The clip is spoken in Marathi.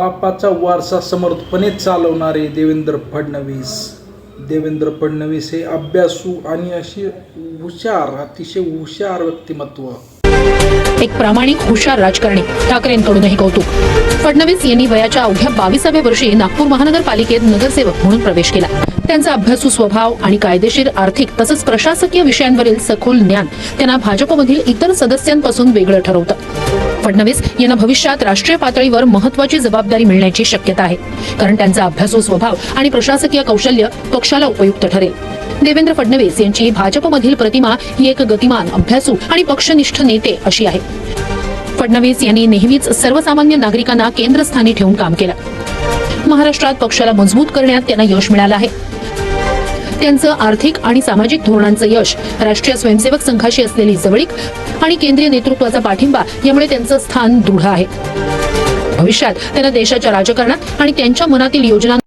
बापाचा वारसा समर्थपणे चालवणारे देवेंद्र फडणवीस हे अभ्यासू आणि अतिशय हुशार व्यक्तिमत्व। एक प्रामाणिक हुशार राजकारणी, ठाकरेंकडूनही कौतुक। फडणवीस यांनी वयाच्या अवघ्या 22व्या वर्षी नागपूर महानगरपालिकेत नगरसेवक म्हणून प्रवेश केला। त्यांचा अभ्यासू स्वभाव आणि कायदेशीर, आर्थिक तसंच प्रशासकीय विषयांवरील सखोल ज्ञान त्यांना भाजपमधील इतर सदस्यांपासून वेगळं ठरवतं। फडणवीस यांना भविष्यात राष्ट्रीय पातळीवर महत्त्वाची जबाबदारी मिळण्याची शक्यता आहे, कारण त्यांचा अभ्यासू स्वभाव आणि प्रशासकीय कौशल्य पक्षाला उपयुक्त ठरेल। देवेंद्र फडणवीस यांची भाजपमधील प्रतिमा ही एक गतिमान, अभ्यासू आणि पक्षनिष्ठ नेते अशी आहे। फडणवीस यांनी नेहमीच सर्वसामान्य नागरिकांना केंद्रस्थानी ठेवून काम केलं। महाराष्ट्रात पक्षाला मजबूत करण्यात त्यांना यश मिळालं आहे। त्यांचं आर्थिक आणि सामाजिक धोरणांचं यश, राष्ट्रीय स्वयंसेवक संघाशी असलेली जवळीक आणि केंद्रीय नेतृत्वाचा पाठिंबा यामुळे त्यांचं स्थान दृढ आहे। भविष्यात त्यांना देशाच्या राजकारणात आणि त्यांच्या मनातील योजना